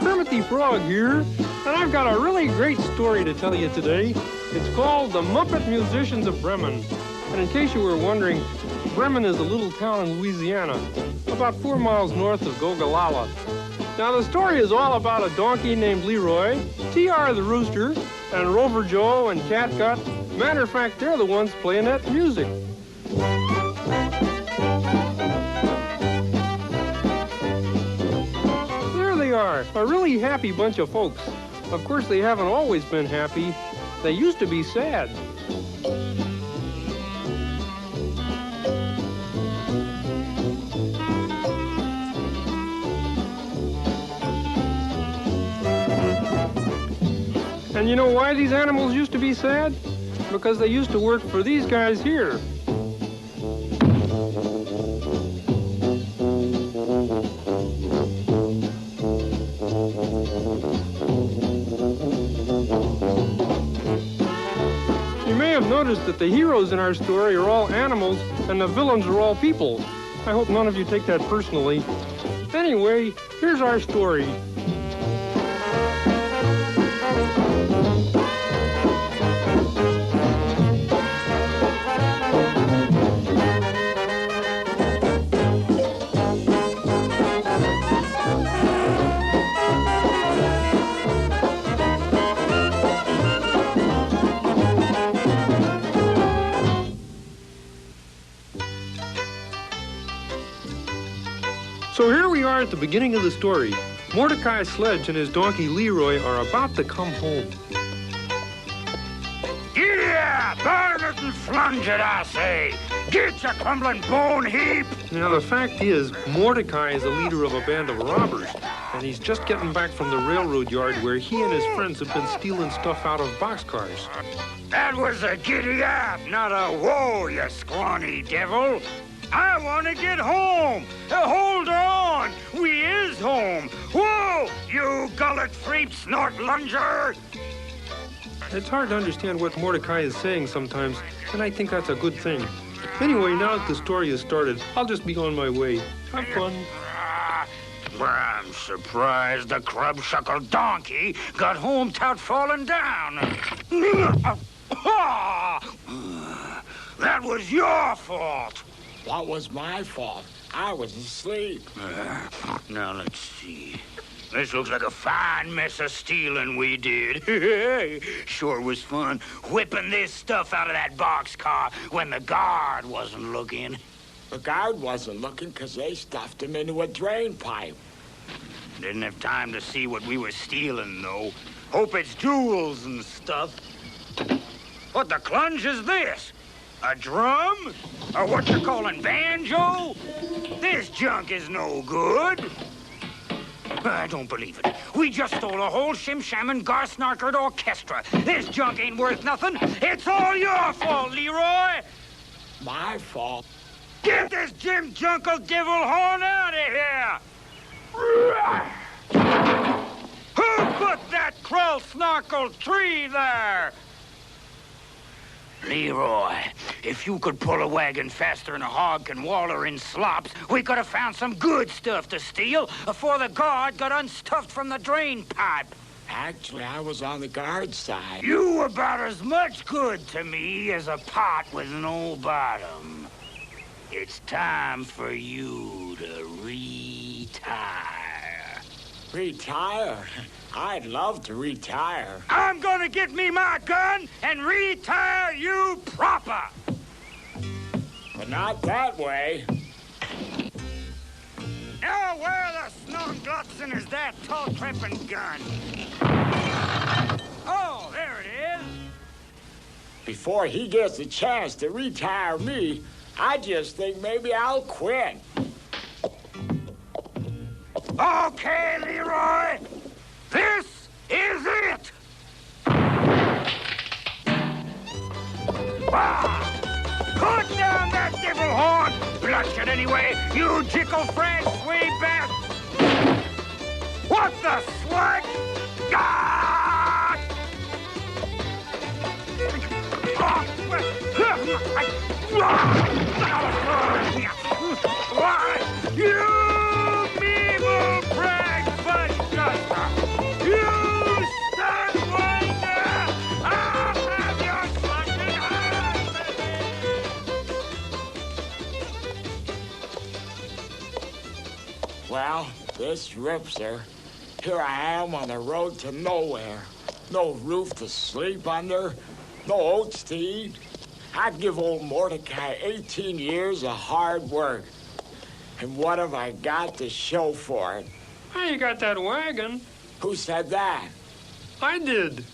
Kermit the Frog here, and I've got a really great story to tell you today. It's called The Muppet Musicians of Bremen. And in case you were wondering, Bremen is a little town in Louisiana, about 4 miles north of Gogolala. Now, the story is all about a donkey named Leroy, T.R. the Rooster, and Rover Joe and Catgut. Matter of fact, they're the ones playing that music. There they are, a really happy bunch of folks. Of course, they haven't always been happy. They used to be sad. And you know why these animals used to be sad? Because they used to work for these guys here. You may have noticed that the heroes in our story are all animals and the villains are all people. I hope none of you take that personally. Anyway, here's our story. So here we are at the beginning of the story. Mordecai Sledge and his donkey Leroy are about to come home. Yeah, burn it and flunge it, I say. Get your crumbling bone heap. Now, the fact is, Mordecai is the leader of a band of robbers, and he's just getting back from the railroad yard where he and his friends have been stealing stuff out of boxcars. That was a giddy up, not a whoa, you scrawny devil. I want to get home. Hold on. We is home. Whoa, you gullet freep snort lunger. It's hard to understand what Mordecai is saying sometimes, and I think that's a good thing. Anyway, now that the story has started, I'll just be on my way. Have fun. I'm surprised the crub-shuckle donkey got home without falling down. That was your fault. What was my fault? I was asleep. Now, let's see. This looks like a fine mess of stealing we did. Sure was fun whipping this stuff out of that boxcar when the guard wasn't looking. The guard wasn't looking because they stuffed him into a drain pipe. Didn't have time to see what we were stealing, though. Hope it's jewels and stuff. What the clunge is this? A drum? Or what you're calling banjo? This junk is no good. I don't believe it. We just stole a whole shim-shamming gar-snarkered orchestra. This junk ain't worth nothing. It's all your fault, Leroy. My fault? Get this Jim Junkle devil horn out of here! Who put that krill-snarkled tree there? Leroy, if you could pull a wagon faster than a hog can waller in slops, we could have found some good stuff to steal before the guard got unstuffed from the drain pipe. Actually, I was on the guard side. You were about as much good to me as a pot with no bottom. It's time for you to retire. Retire? I'd love to retire. I'm gonna get me my gun and retire you proper. But not that way. Now where the snot-glotzen is that tall-tripping gun? Oh, there it is. Before he gets a chance to retire me, I just think maybe I'll quit. Okay, Leroy. This is it! Put down that devil horn! Blush it anyway, you jickle French sweet best! What the slag? Ah! Why, you evil brag buster! Well, this rips her. Here I am on the road to nowhere. No roof to sleep under, no oats to eat. I'd give old Mordecai 18 years of hard work. And what have I got to show for it? Hey, you got that wagon. Who said that? I did.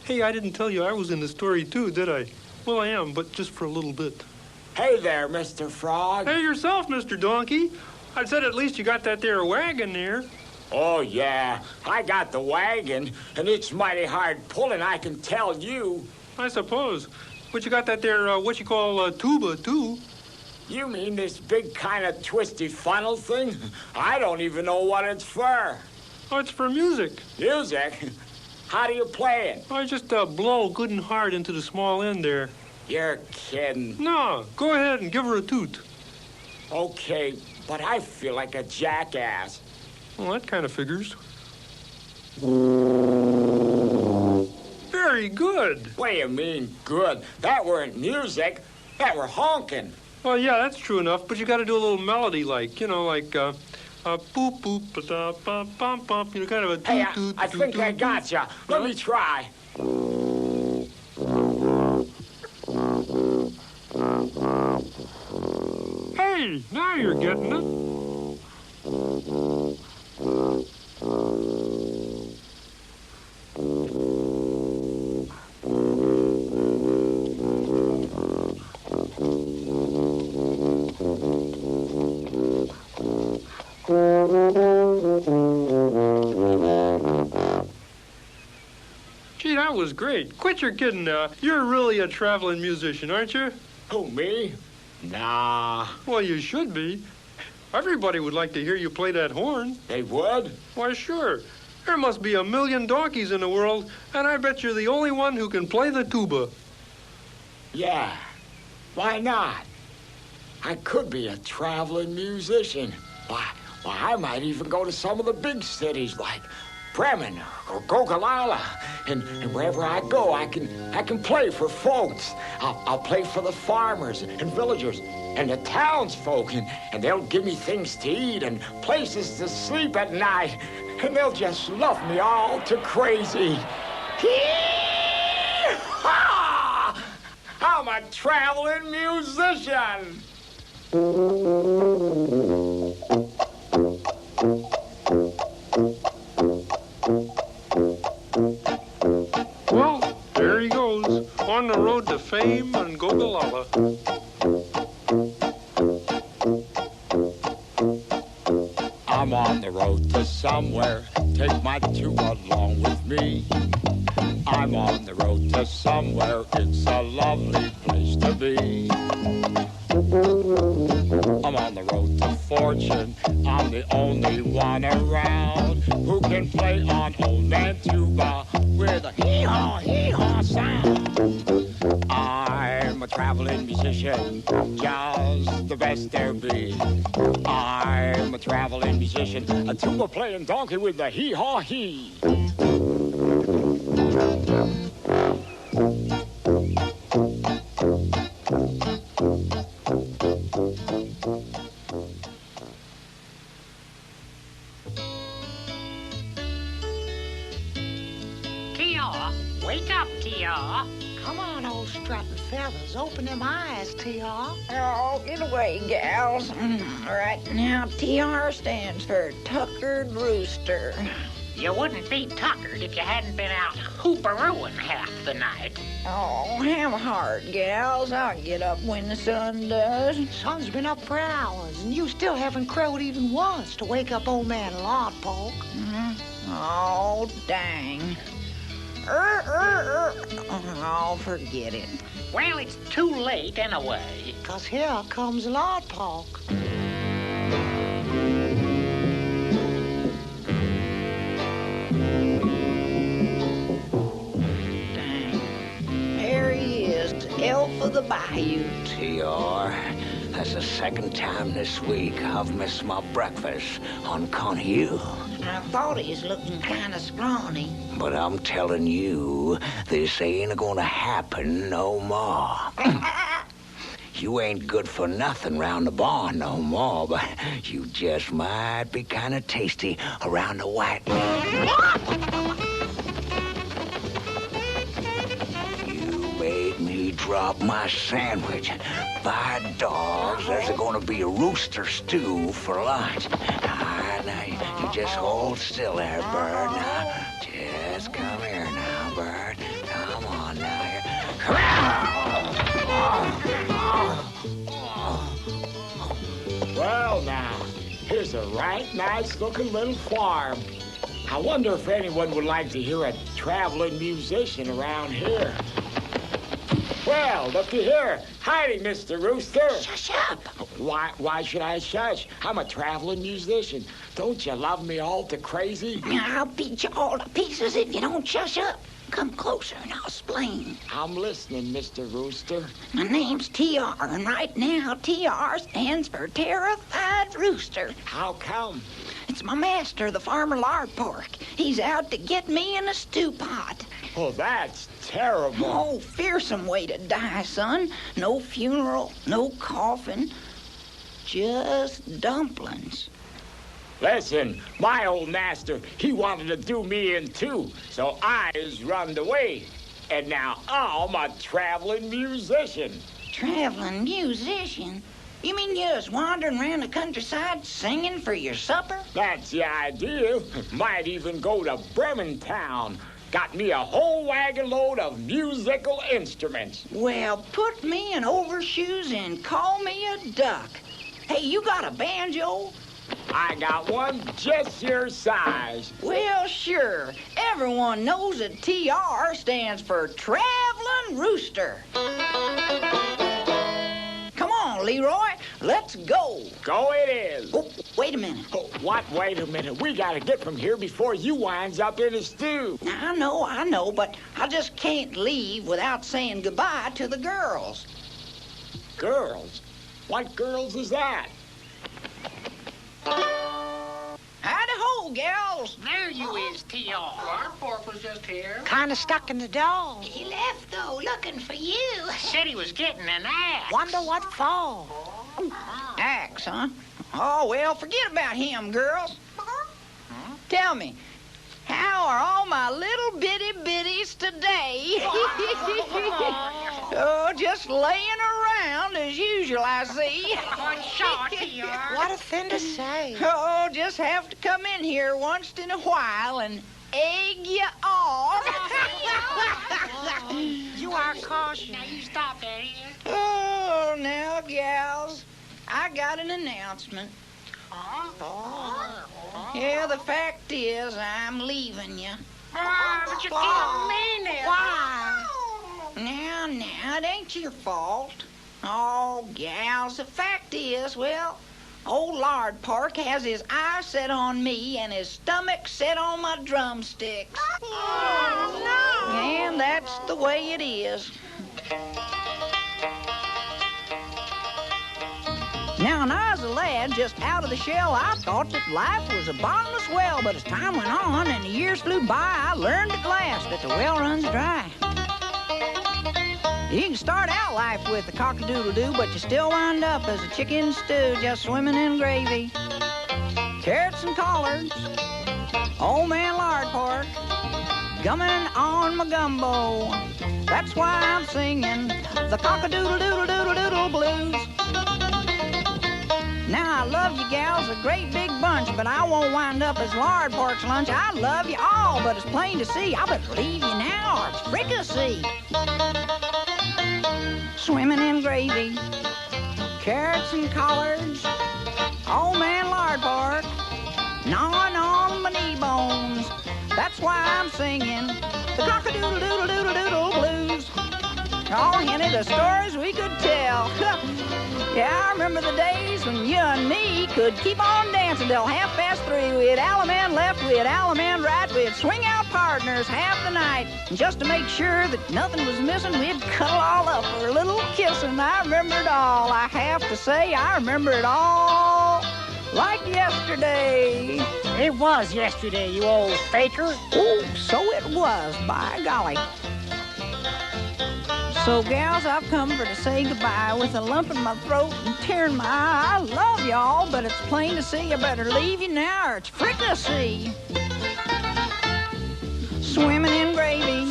Hey, I didn't tell you I was in the story too, did I? Well, I am, but just for a little bit. Hey there, Mr. Frog. Hey, yourself, Mr. Donkey. I said at least you got that there wagon there. Oh, yeah. I got the wagon, and it's mighty hard pulling, I can tell you. I suppose. But you got that there, what you call tuba, too. You mean this big kind of twisty funnel thing? I don't even know what it's for. Oh, it's for music. Music? How do you play it? I just blow good and hard into the small end there. You're kidding. No, go ahead and give her a toot. Okay, but I feel like a jackass. Well, that kind of figures. Very good. What do you mean, good? That weren't music. That were honking. Well, yeah, that's true enough, but you got to do a little melody like, you know, like, boop, boop, ba-da, bum, bum, bum, you know, kind of a Hey, toot, I think I got ya. Let me try. Hey, now you're getting it. Gee, that was great. Quit your kidding now. You're really a traveling musician, aren't you? Who, me? Nah. Well, you should be. Everybody would like to hear you play that horn. They would? Why, sure. There must be 1 million donkeys in the world, and I bet you're the only one who can play the tuba. Yeah. Why not? I could be a traveling musician. Why, I might even go to some of the big cities like Bremen or Gogolala. And wherever I go, I can play for folks. I'll play for the farmers and villagers and the townsfolk, and they'll give me things to eat and places to sleep at night, and they'll just love me all to crazy. Hee-haw! I'm a traveling musician. Well, there he goes, on the road to fame and Gogolala. I'm on the road to somewhere, take my tuba along with me. I'm on the road to somewhere, it's a lovely place to be. I'm on the road to fortune, I'm the only one around who can play on old man tuba with a hee-haw sound. I'm a traveling musician, just the best there be. I'm a traveling musician, a tuba playing donkey with the hee-haw-hee. T.R., wake up, T.R. Come on, old strutting feathers. Open them eyes, T.R. Oh, get away, gals. Right now, TR stands for Tuckered Rooster. You wouldn't be tuckered if you hadn't been out hooperooing half the night. Oh, have heart, gals. I'll get up when the sun does. Sun's been up for hours, and you still haven't crowed even once to wake up old man Lodpoke. Oh, dang. Oh, forget it. Well, it's too late anyway. 'Cause here comes Lodpoke. Dang. There he is, elf of the bayou. TR, that's the second time this week I've missed my breakfast on Conhill. I thought he's looking kind of scrawny. But I'm telling you, this ain't gonna happen no more. You ain't good for nothing round the barn no more, but you just might be kind of tasty around the white meat. You made me drop my sandwich. By dogs, there's going to be a rooster stew for lunch. Now, you just hold still there, Bird. Now, just come here now, Bird. Come on now. Here. Come here. Well, now, here's a right nice-looking little farm. I wonder if anyone would like to hear a traveling musician around here. Well, looky here. Howdy, Mr. Rooster. Shush up. Why should I shush? I'm a traveling musician. Don't you love me all to crazy? I'll beat you all to pieces if you don't shush up. Come closer and I'll explain. I'm listening, Mr. Rooster. My name's TR, and right now TR stands for Terrified Rooster. How come? It's my master, the farmer Lard Pork. He's out to get me in a stew pot. Oh, that's terrible. Oh, fearsome way to die, son. No funeral, no coffin, just dumplings. Listen, my old master, he wanted to do me in too, so I is runned away. And now I'm a traveling musician. Traveling musician? You mean you're just wandering around the countryside singing for your supper? That's the idea. Might even go to Bremen town. Got me a whole wagon load of musical instruments. Well, put me in overshoes and call me a duck. Hey, you got a banjo? I got one just your size. Well, sure. Everyone knows that TR stands for Traveling Rooster. Come on, Leroy. Let's go. Go it is. Oh, wait a minute. Oh, what? Wait a minute. We gotta get from here before you winds up in a stew. I know, but I just can't leave without saying goodbye to the girls. Girls? What girls is that? Howdy-ho, gals. There you is, TR. Our pork was just here. Kind of stuck in the dog. He left, though, looking for you. Said he was getting an axe. Wonder what for. Axe, huh? Oh, well, forget about him, girls. Tell me, how are all my little bitty bitties today? Oh, just laying around as usual, I see. Good shot, TR. What a thing to say. Oh, just have to come in here once in a while and egg you on. You are cautious. Now you stop that here. Oh, now, gals, I got an announcement. Yeah, the fact is, I'm leaving you. But you can't mean it. Why? Now, it ain't your fault. Oh, gals, the fact is, well, old Lard Pork has his eye set on me and his stomach set on my drumsticks. Oh, no. And that's the way it is. Now, when I was a lad, just out of the shell, I thought that life was a bottomless well. But as time went on and the years flew by, I learned at last that the well runs dry. You can start out life with a cock-a-doodle-doo, but you still wind up as a chicken stew, just swimming in gravy. Carrots and collards, old man Lard Pork, gumming on my gumbo. That's why I'm singing the cock-a-doodle-doodle-doodle-doodle blues. Now, I love you gals a great big bunch, but I won't wind up as Lard Pork's lunch. I love you all, but it's plain to see I better leave you now or it's fricassee. Swimming in gravy, carrots and collards, old man Lard Pork, gnawing on my knee bones. That's why I'm singing the cock-a-doodle-doodle-doodle-doodle blues. Oh, Henny, the stories we could tell. Yeah, I remember the days when you and me could keep on dancing till 3:30. We had Alaman left, we had Alaman right, we'd swing out partners half the night. And just to make sure that nothing was missing, we'd cuddle all up for a little kissing. I remember it all. I have to say, I remember it all like yesterday. It was yesterday, you old faker. Oh, so it was, by golly. So, gals, I've come for to say goodbye with a lump in my throat and tear in my eye. I love y'all, but it's plain to see I better leave you now or it's fricassee. Swimming in gravy,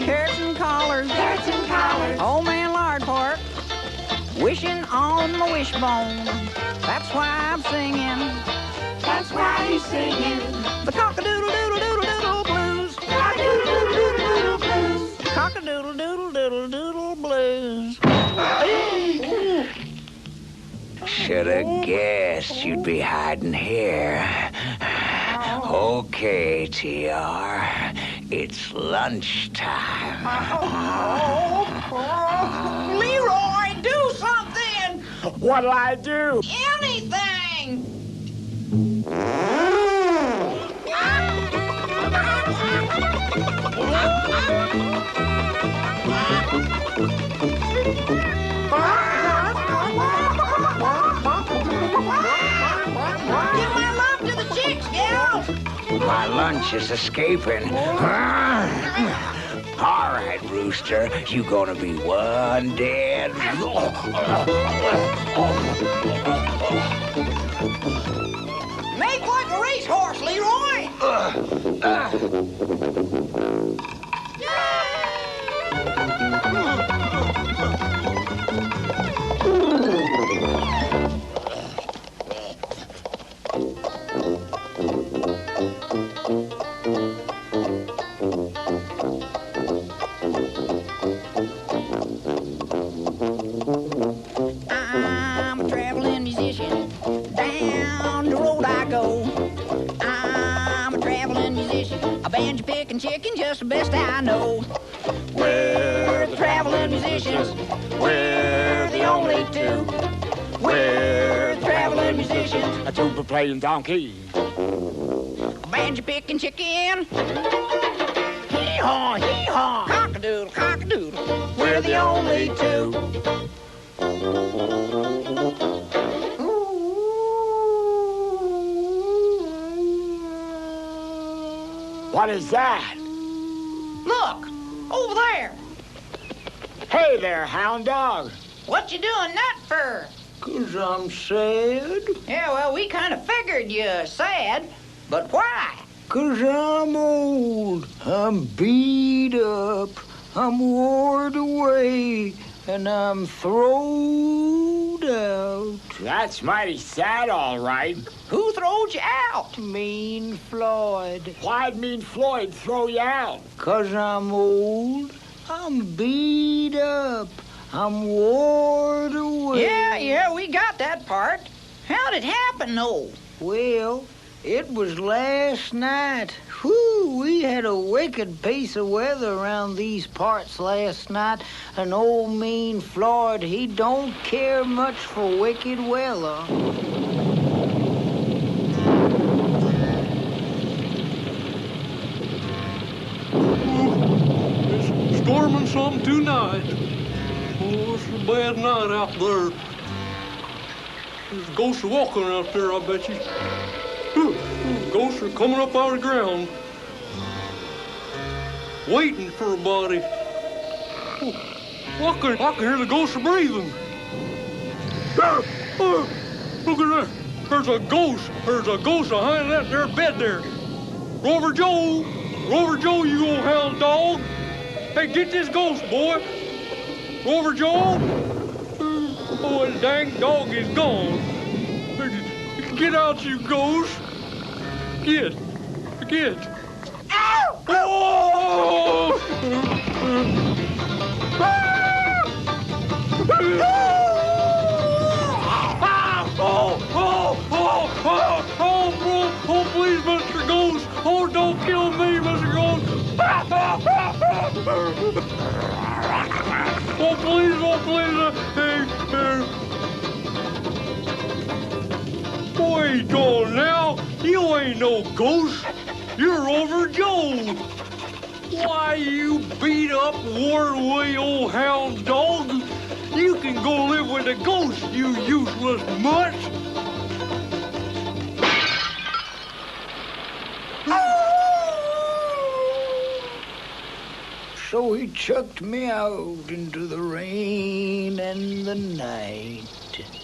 carrots and collards, old man lard pork, wishing on my wishbone. That's why I'm singing. That's why he's singing. The cock-a-doodle-doodle-doodle-doodle blues. Cock-a-doodle-doodle-doodle blues. Cock-a-doodle-doodle-doodle-doodle blues. Should have guessed you'd be hiding here. Okay, TR. It's lunchtime. Leroy, do something! What'll I do? Anything! Give my love to the chicks, gals! My lunch is escaping. All right, Rooster, you gonna be one dead. Make like a racehorse, Leroy! I'm a traveling musician. Down the road I go. I'm a traveling musician. A banjo picking chicken, just the best I know. We're the traveling musicians. We're the only two. We're the traveling musicians. A tuba playing donkey. A banjo picking chicken. Hee-haw, hee-haw. Cock-a-doodle, cock-a-doodle. We're the only two. What is that? Look, over there. Hey there, hound dog. What you doing that for? 'Cause I'm sad. Yeah, well, we kind of figured you sad, but why? 'Cause I'm old. I'm beat up. I'm worn away. And I'm throwed out. That's mighty sad, all right. Who throwed you out? Mean Floyd. Why'd Mean Floyd throw you out? 'Cause I'm old. I'm beat up. I'm worn away. Yeah, we got that part. How'd it happen, though? Well, it was last night. Whew, we had a wicked piece of weather around these parts last night. And old Mean Floyd, he don't care much for wicked weather. It's storming some tonight. Oh, it's a bad night out there. There's ghosts walking out there, I bet you. Ghosts are coming up out of the ground. Waiting for a body. I can hear the ghosts breathing. There! Look at that. There's a ghost. There's a ghost behind that there bed there. Rover Joe, you old hound dog. Hey, get this ghost, boy. Rover Joe. Oh, the dang dog is gone. Get out, you ghost. Get. Ow! Oh! Oh, please, Mr. Ghost. Oh, don't kill me, Mr. Ghost. Oh, please. Wait on now. You ain't no ghost. You're over Joe. Why, you beat up, worn away old hound dog. You can go live with a ghost, you useless mutt. So he chucked me out into the rain and the night.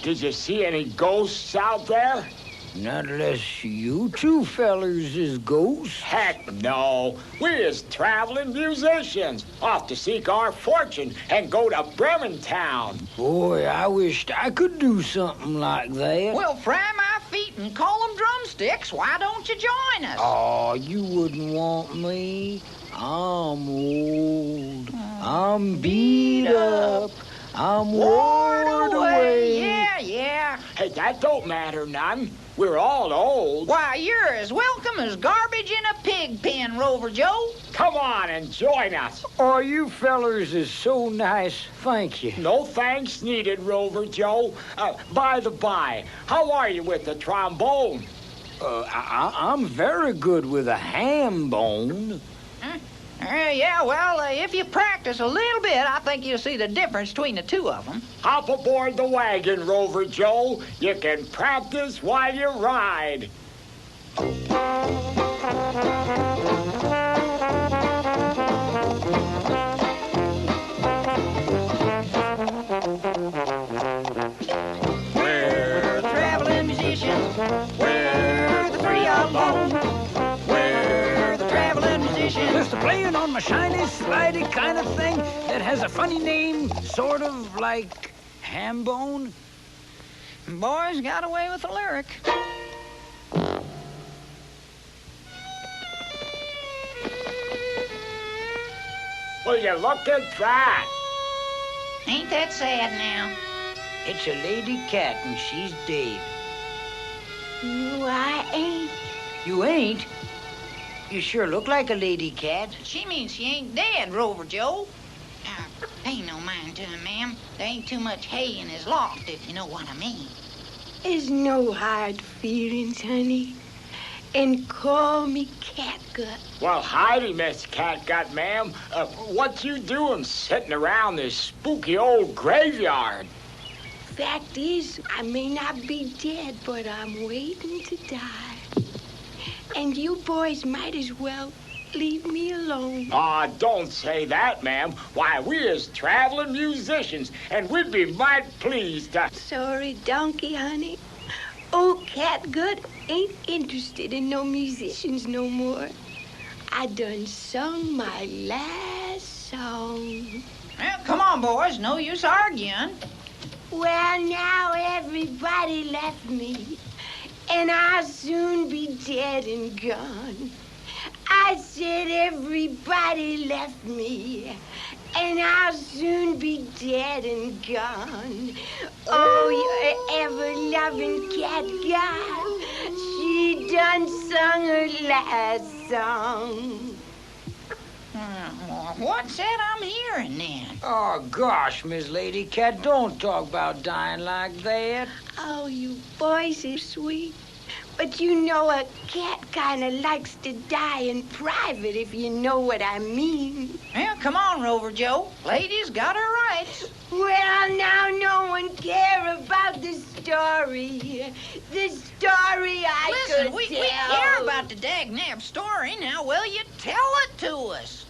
Did you see any ghosts out there? Not unless you two fellers is ghosts. Heck no. We is traveling musicians, off to seek our fortune and go to Bremen town. Boy, I wished I could do something like that. Well, fry my feet and call them drumsticks. Why don't you join us? Oh, you wouldn't want me. I'm old. I'm beat up. I'm worn away. Yeah. Hey, that don't matter none. We're all old. Why, you're as welcome as garbage in a pig pen, Rover Joe. Come on and join us. Oh, you fellers is so nice. Thank you. No thanks needed, Rover Joe. By the by, how are you with the trombone? I'm very good with a ham bone. Yeah, well, if you practice a little bit, I think you'll see the difference between the two of them. Hop aboard the wagon, Rover Joe. You can practice while you ride. We're the traveling musicians. We're the three alone. We're the traveling musicians. Just playing on my shiny, slidey kind of thing that has a funny name, sort of like ham bone. Boys got away with the lyric. Will you look at that? Ain't that sad now? It's a lady cat and she's dead. No, I ain't. You ain't? You sure look like a lady cat. She means she ain't dead, Rover Joe. Pay no mind to him, ma'am. There ain't too much hay in his loft, if you know what I mean. There's no hard feelings, honey. And call me Catgut. Well, howdy, Miss Catgut, ma'am. What you doing sitting around this spooky old graveyard? Fact is, I may not be dead, but I'm waiting to die. And you boys might as well leave me alone. Aw, don't say that, ma'am. Why, we is traveling musicians, and we'd be mighty pleased to... Sorry, donkey, honey. Old Catgut ain't interested in no musicians no more. I done sung my last song. Well, come on, boys. No use arguing. Well, now everybody left me, and I'll soon be dead and gone. I said everybody left me, and I'll soon be dead and gone. Oh, your ever-loving Catgut, she done sung her last song. What's that I'm hearing then? Oh, gosh, Miss Lady Cat, don't talk about dying like that. Oh, you boys are sweet. But you know a cat kind of likes to die in private, if you know what I mean. Well, come on, Rover Joe. Ladies got her rights. Well, now no one care about the story. The story I Listen, could we tell. care about the dagnab story. Now, will you tell it to us?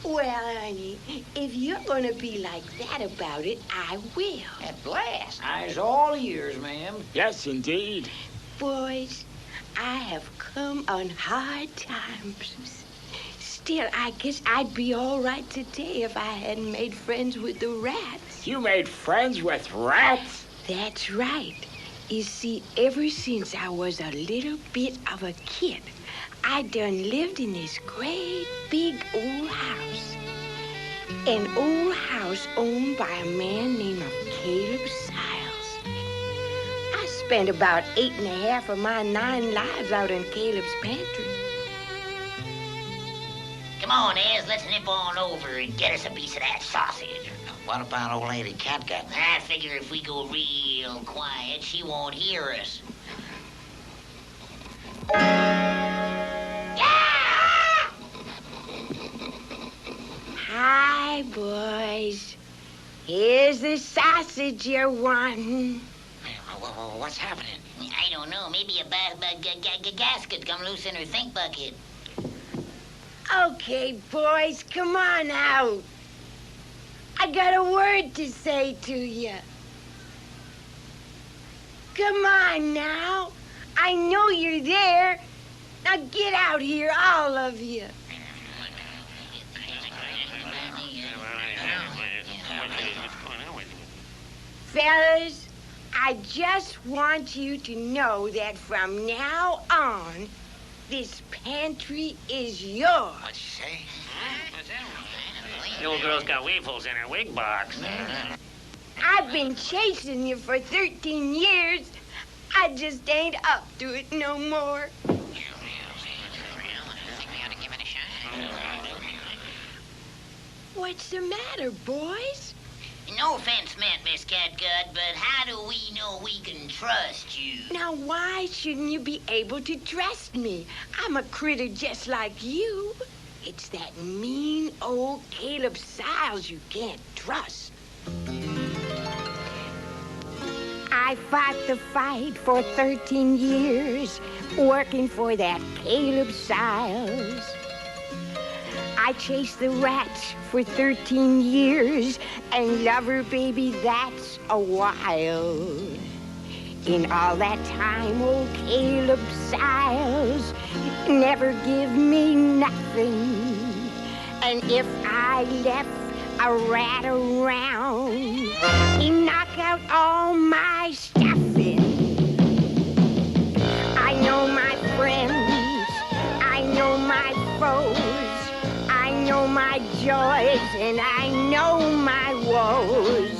Well, honey, if you're going to be like that about it, I will. At last. Eyes all ears, ma'am. Yes, indeed. Boys, I have come on hard times. Still, I guess I'd be all right today if I hadn't made friends with the rats. You made friends with rats? That's right. You see, ever since I was a little bit of a kid, I done lived in this great big old house. An old house owned by a man named Caleb Siles. I spent about 8.5 of my 9 lives out in Caleb's pantry. Come on, Ez, let's nip on over and get us a piece of that sausage. What about old lady Catgut? I figure if we go real quiet, she won't hear us. Hi, boys. Here's the sausage you're wanting. What's happening? I don't know. Maybe a gasket come loose in her think bucket. Okay, boys, come on out. I got a word to say to you. Come on now. I know you're there. Now get out here, all of you. Fellas, I just want you to know that from now on, this pantry is yours. What'd you say? The old girl's got waffles in her wig box. I've been chasing you for 13 years. I just ain't up to it no more. What's the matter, boys? No offense meant, Miss Catgut, but how do we know we can trust you? Now, why shouldn't you be able to trust me? I'm a critter just like you. It's that mean old Caleb Siles you can't trust. I fought the fight for 13 years, working for that Caleb Siles. I chased the rats for 13 years, and lover, baby, that's a while. In all that time, old Caleb Siles never give me nothing. And if I left a rat around, he knock out all my stuffing. I know my friends, I know my foes, I know my joys, and I know my woes.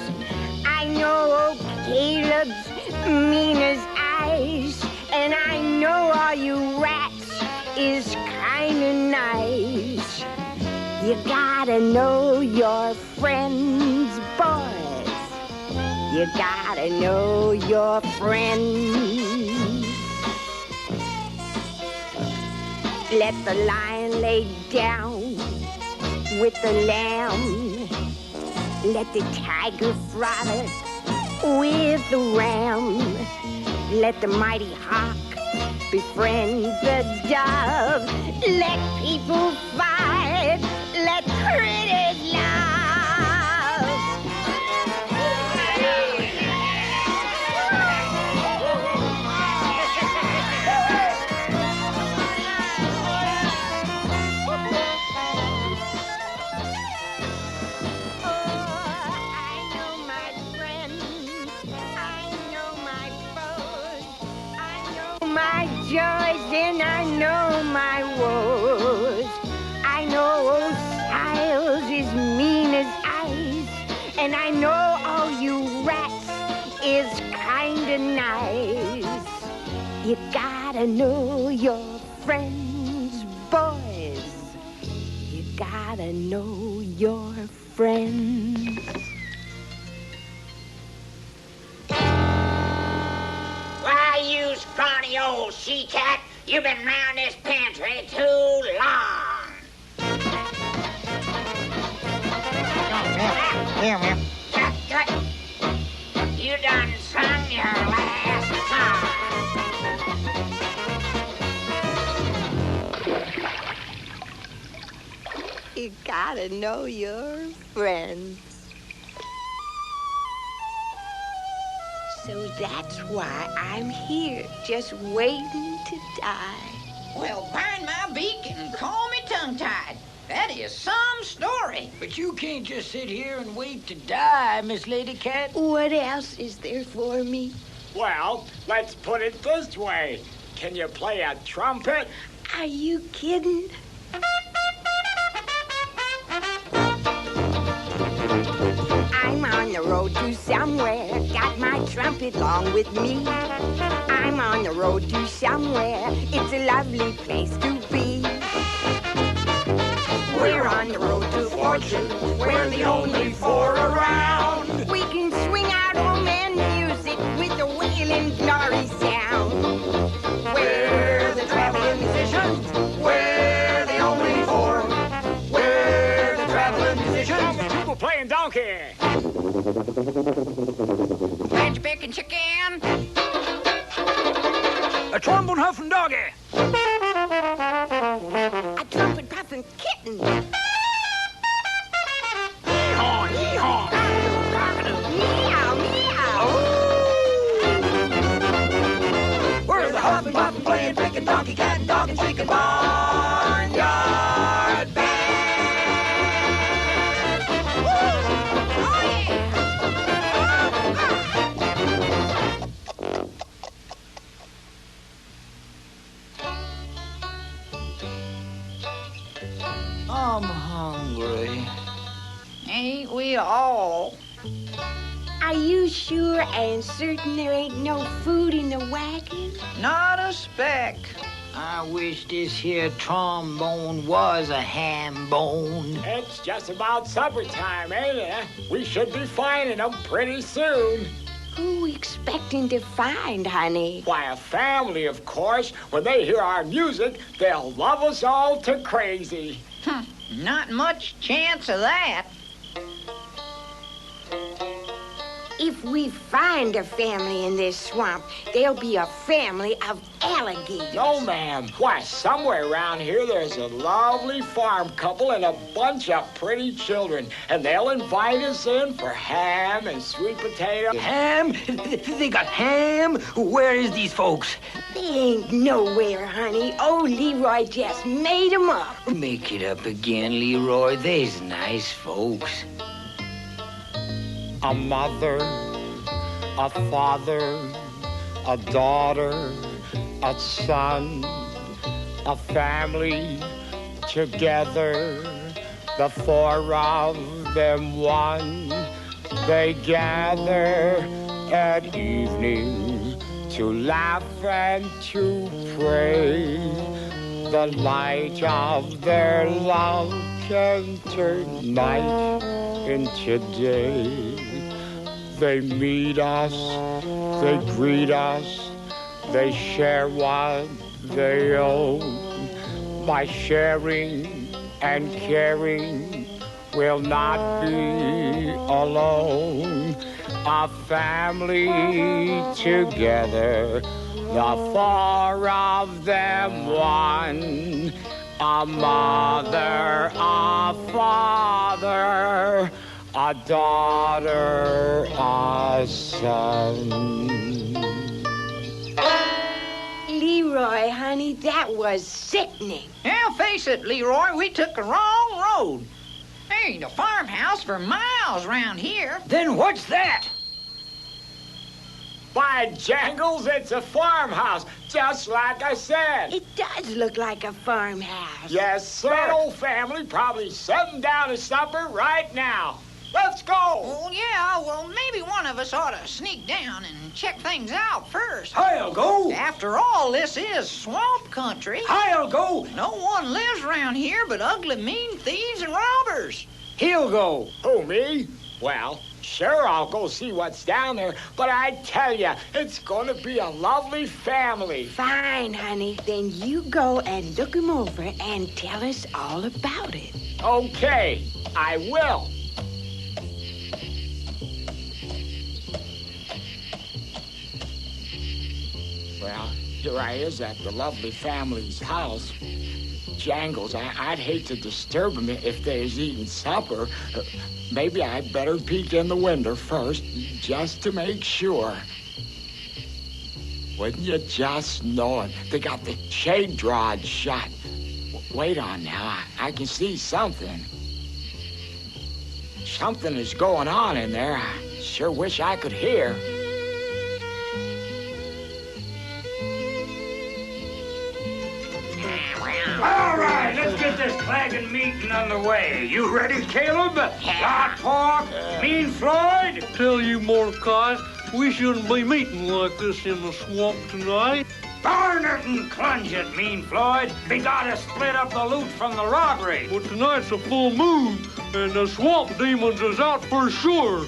I know old Caleb's mean as ice, and I know all you rats is kinda nice. You gotta know your friends, boys. You gotta know your friends. Let the lion lay down with the lamb. Let the tiger frolic with the ram. Let the mighty hawk befriend the dove. Let people fight. Let critters love. My joys and I know my woes. I know old Siles is mean as ice, and I know all you rats is kinda nice. You gotta know your friends, boys. You gotta know your friends. Why, you scrawny old she-cat, you've been round this pantry too long. Cut. You done sung your last song. You gotta know your friends. So that's why I'm here, just waiting to die. Well, bind my beak and call me tongue-tied. That is some story. But you can't just sit here and wait to die, Miss Lady Cat. What else is there for me? Well, let's put it this way. Can you play a trumpet? Are you kidding? I'm on the road to somewhere, got my trumpet along with me. I'm on the road to somewhere, it's a lovely place to be. We're on the road to fortune, we're the only four around. We can swing out old man music with a wailing glory sound. We're the traveling musicians, we're the only four. We're the traveling musicians. People playing donkey. Ranch bacon chicken. A trombone huffing doggy. A trumpet puffing I'm hungry. Ain't we all? Are you sure and certain there ain't no food in the wagon? Not a speck. I wish this here trombone was a ham bone. It's just about supper time, ain't it? We should be finding them pretty soon. Who expecting to find, honey? Why, a family, of course. When they hear our music, they'll love us all to crazy. Not much chance of that. If we find a family in this swamp, there'll be a family of alligators. No, ma'am. Why, somewhere around here there's a lovely farm couple and a bunch of pretty children. And they'll invite us in for ham and sweet potato. Ham? They got ham? Where is these folks? They ain't nowhere, honey. Old Leroy just made 'em up. Make it up again, Leroy. They's nice folks. A mother, a father, a daughter, a son, a family together, the four of them one. They gather at evening to laugh and to pray. The light of their love can turn night into day. They meet us, they greet us, they share what they own. By sharing and caring, we'll not be alone. A family together, the four of them one. A mother, a father, a daughter, a son. Leroy, honey, that was sickening. Yeah, face it, Leroy, we took the wrong road. There ain't a farmhouse for miles round here. Then what's that? By jangles, it's a farmhouse, just like I said. It does look like a farmhouse. Yes, sir. That old family probably setting down to supper right now. Let's go! Oh, yeah, well, maybe one of us ought to sneak down and check things out first. I'll go. After all, this is swamp country. I'll go. No one lives around here but ugly, mean thieves and robbers. He'll go. Who, me? Well, sure, I'll go see what's down there, but I tell you, it's gonna be a lovely family. Fine, honey. Then you go and look 'em over and tell us all about it. Okay, I will. Well, here I is at the lovely family's house. Jangles, I'd hate to disturb them if they was eating supper. Maybe I'd better peek in the window first, just to make sure. Wouldn't you just know it? They got the shade drawed shut. Wait on now, I can see something. Something is going on in there. I sure wish I could hear. All right, let's get this flagging meeting underway. You ready, Caleb? Hot pork? Mean Floyd? Tell you, Mordecai, we shouldn't be meeting like this in the swamp tonight. Darn it and clunge it, Mean Floyd. We gotta split up the loot from the robbery. But tonight's a full moon, and the swamp demons is out for sure.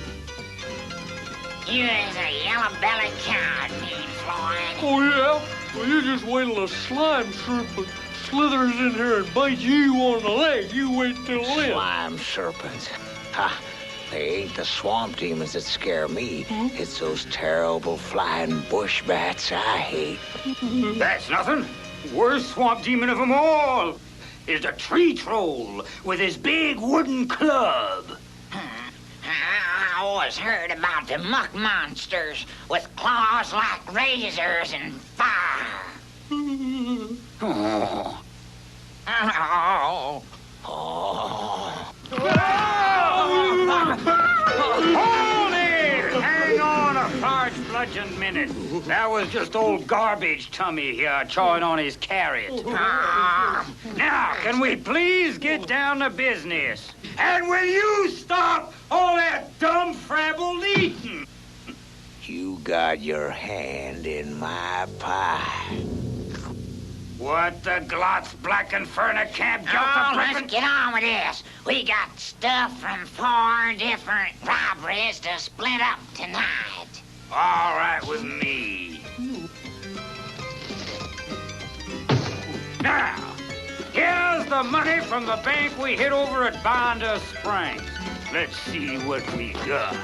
You is a yellow-bellied coward, Mean Floyd. Oh, yeah? Well, you just wait till a slime serpent slithers in here and bites you on the leg. You wait till then. Slime serpents. Ha! They ain't the swamp demons that scare me. It's those terrible flying bush bats I hate. That's nothing. Worst swamp demon of them all is the tree troll with his big wooden club. I always heard about the muck monsters with claws like razors and fire. Oh. Oh. Oh. Hold it! Hang on, a large bludgeoned minute. minute. That was just old garbage tummy here chawing on his carrot. Now, can we please get down to business? And will you stop all that dumb frabble eating? You got your hand in my pie. What the glots black and furnace can't jump Oh, the let's Bremen? get on with this. We got stuff from 4 different robberies to split up tonight. All right with me. Now, here's the money from the bank we hid over at Bonder Springs. Let's see what we got.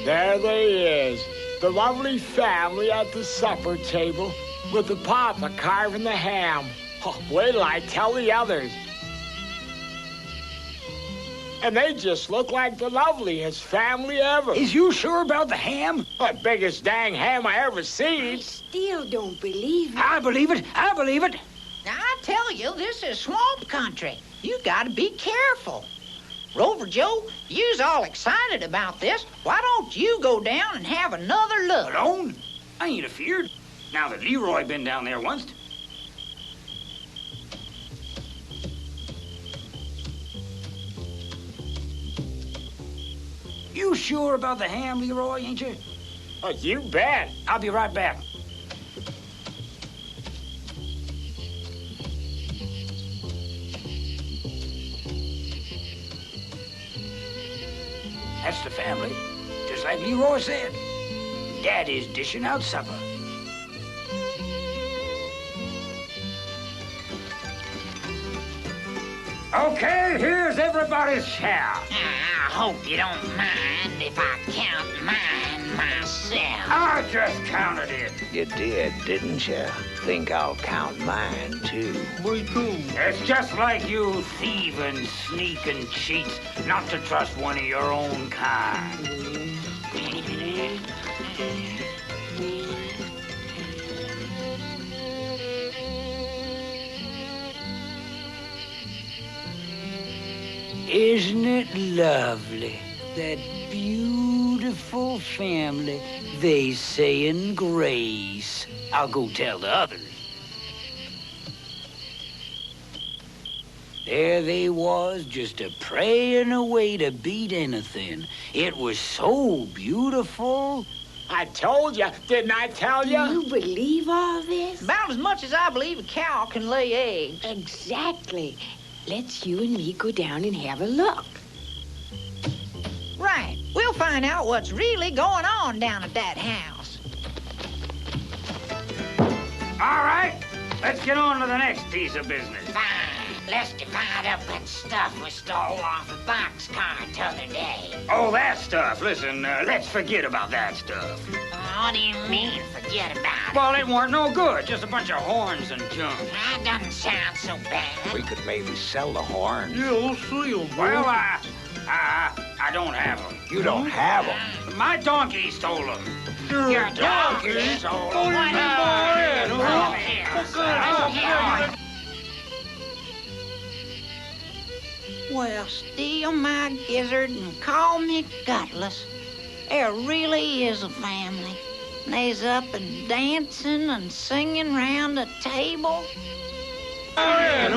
There they is, the lovely family at the supper table with the papa carving the ham. Oh, wait till I tell the others. And they just look like the loveliest family ever. Is you sure about the ham? The biggest dang ham I ever seen. I still don't believe it. I believe it. I believe it. Now, I tell you, this is swamp country. You gotta be careful. Rover Joe, you's all excited about this. Why don't you go down and have another look? Alone? I ain't afeared. Now that Leroy been down there once. You sure about the ham, Leroy, ain't you? Oh, you bet. I'll be right back. That's the family, just like Leroy said. Daddy's dishing out supper. Okay, here's everybody's share. I hope you don't mind if I count mine myself. I just counted it. You didn't you? Think I'll count mine, too. Me too. It's just like you thieving, sneaking cheats not to trust one of your own kind. Isn't it lovely? That beautiful family. They saying grace. I'll go tell the others. There they was, just a praying away to beat anything. It was so beautiful. I told you, didn't I tell Do you? you believe all this? About as much as I believe a cow can lay eggs. Exactly. Let's you and me go down and have a look. Right. We'll find out what's really going on down at that house. All right, let's get on to the next piece of business. Fine. Let's divide up that stuff we stole off the boxcar t'other day. Oh, that stuff. Listen, let's forget about that stuff. What do you mean, forget about it? Well, it weren't no good. Just a bunch of horns and junk. That doesn't sound so bad. We could maybe sell the horns. Yeah, we'll see 'em. Well, I don't have them. You don't have them. My donkey stole them. Your donkey stole Oh, them. you mean my head, Well, steal my gizzard and call me gutless. There really is a family. They's up and dancing and singing round the table. And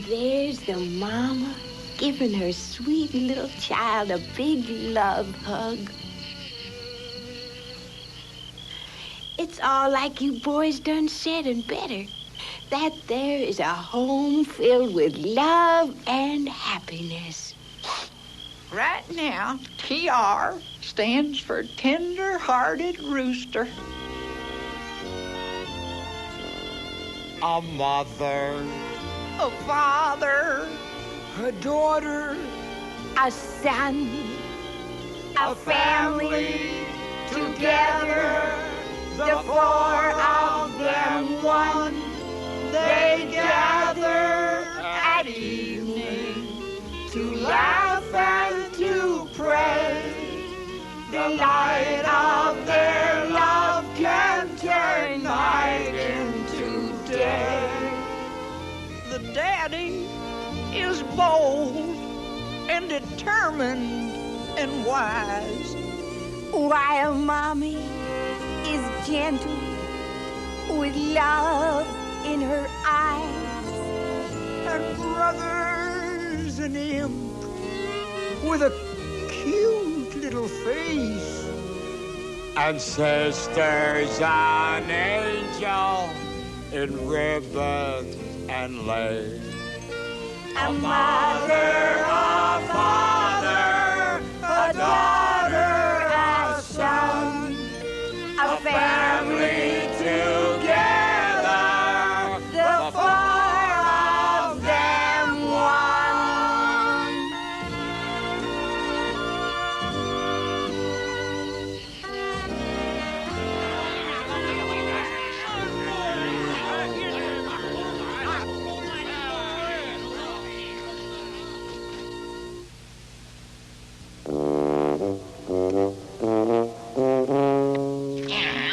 there's the mama giving her sweet little child a big love hug. It's all like you boys done said and better. That there is a home filled with love and happiness. Right now, TR stands for Tender-Hearted Rooster. A mother. A father. Her daughter. A son. A family. Together. The four of them one. They gather at evening to laugh and to pray. They Daddy is bold and determined and wise, while Mommy is gentle with love in her eyes. And Brother's an imp with a cute little face. And Sister's an angel in ribbons and lace. A mother, a father, a daughter, a son, a family together, the four of them one.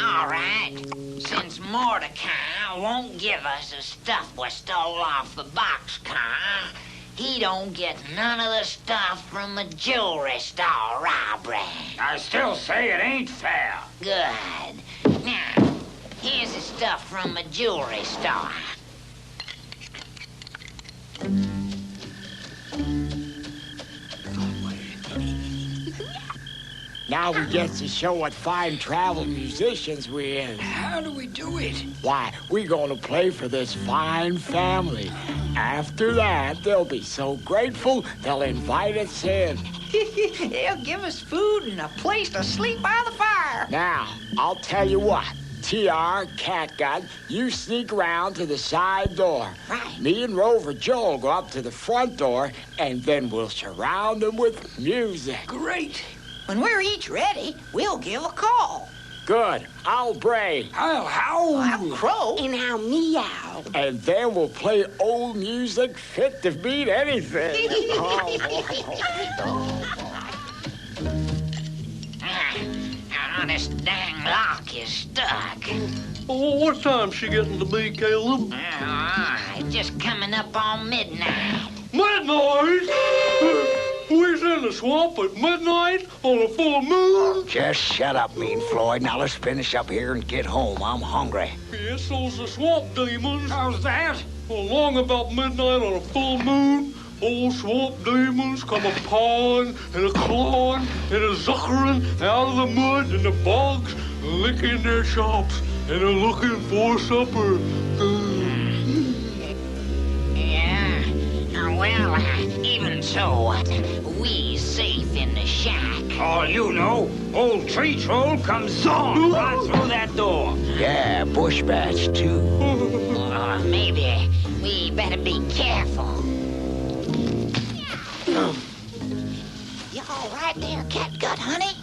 All right. Since Mordecai won't give us the stuff we stole off the boxcar, he don't get none of the stuff from the jewelry store robbery. I still say it ain't fair. Good. Now, here's the stuff from the jewelry store. Now we get to show what fine travel musicians we is. How do we do it? Why, we gonna play for this fine family. After that, they'll be so grateful, they'll invite us in. They'll give us food and a place to sleep by the fire. Now, I'll tell you what. TR, Catgut, you sneak around to the side door. Right. Me and Rover Joe go up to the front door, and then we'll surround them with music. Great. When we're each ready, we'll give a call. Good. I'll bray. I'll howl. I'll crow. And I'll meow. And then we'll play old music fit to beat anything. This dang lock is stuck. Oh, what time's she getting to be, Caleb? It's just coming up on midnight. Midnight? We's in the swamp at midnight on a full moon? Just shut up, Mean Floyd. Now let's finish up here and get home. I'm hungry. Yes, those are swamp demons. How's that? Along about midnight on a full moon, old swamp demons come a pawing and a clawing and a zuckering out of the mud and the bogs, licking their chops, and they're looking for supper. Well, even so, we's safe in the shack. All you know, old tree troll comes on right through that door. Yeah, bush bats, too. Maybe we better be careful. You all right there, Catgut, honey?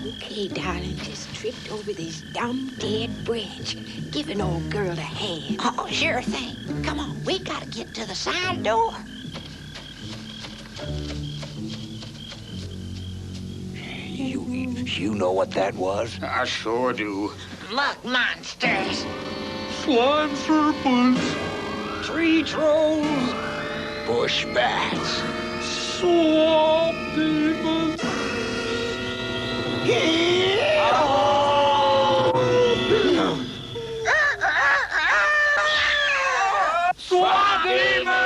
Okay, darling, just tripped over this dumb dead branch. Give an old girl a hand. Oh, sure thing. Come on, we gotta get to the side door. You know what that was? I sure do. Muck monsters. Slime serpents. Tree trolls. Bush bats. Swamp demons. Swamp demons!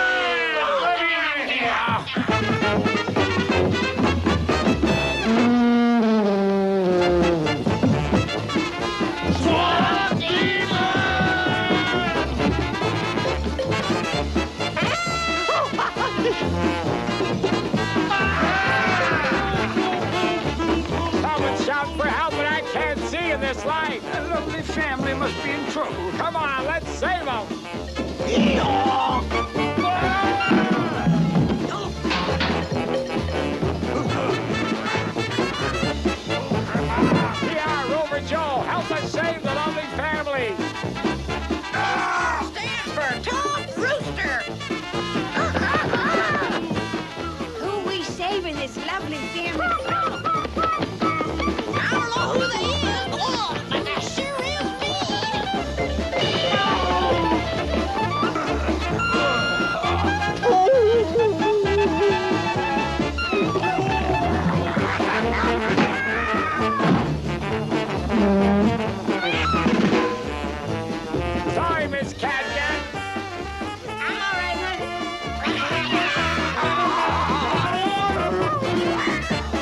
This light. That lovely family must be in trouble. Come on, let's save them. PR, Rover Joe, help us save the lovely family. Stand for Tom Rooster. Who we saving this lovely family from? I don't know who they is, but that sure is me. Miss Catgut. I'm all right, honey.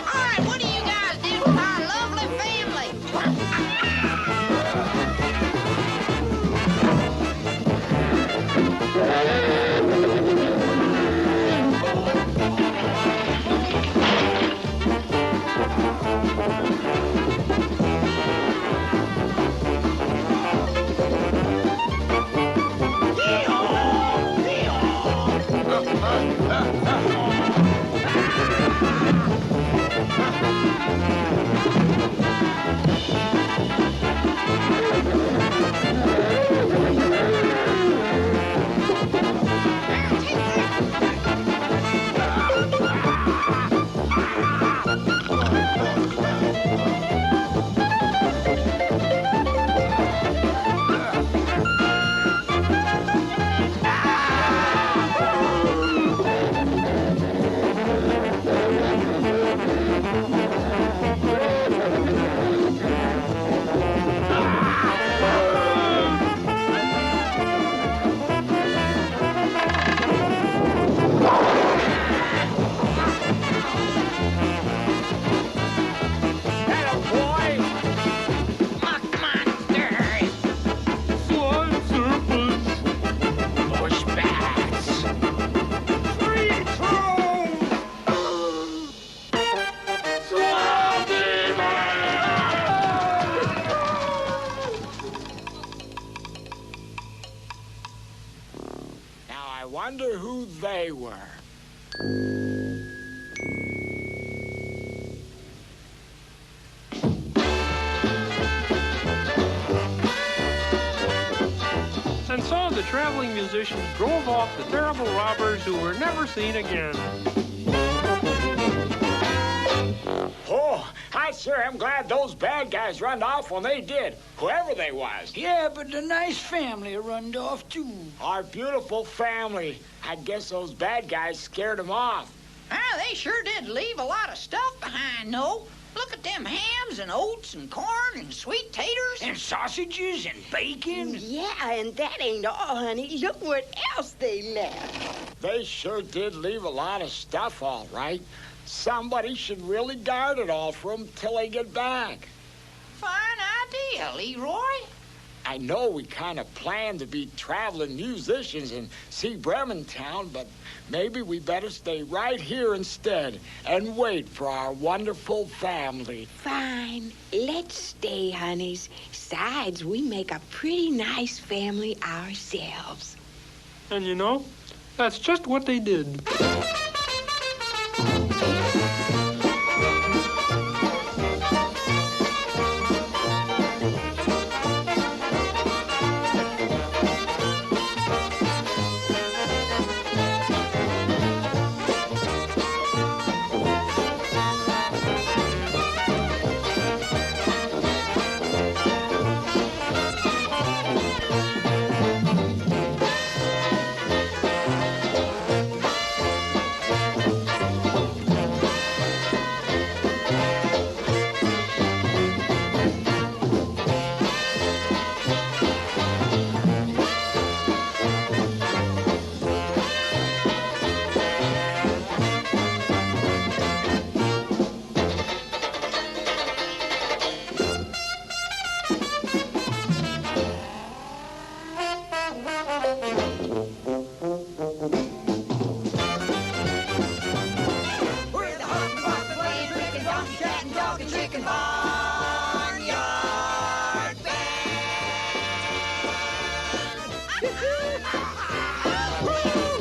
All right, what do you guys do with our lovely family? I wonder who they were. And so the traveling musicians drove off the terrible robbers who were never seen again. Oh, I sure am glad those bad guys run off when they did, whoever they was. Yeah, but the nice family run off, too. Our beautiful family. I guess those bad guys scared them off. Ah, they sure did leave a lot of stuff behind, no? Look at them hams and oats and corn and sweet taters. And sausages and bacon. Yeah, and that ain't all, honey. Look what else they left. They sure did leave a lot of stuff, all right. Somebody should really guard it all for them till they get back. Fine idea, Leroy. I know we kind of planned to be traveling musicians and see Bremen town, but maybe we better stay right here instead and wait for our wonderful family. Fine. Let's stay, honeys. Besides, we make a pretty nice family ourselves. And you know, that's just what they did. Woo!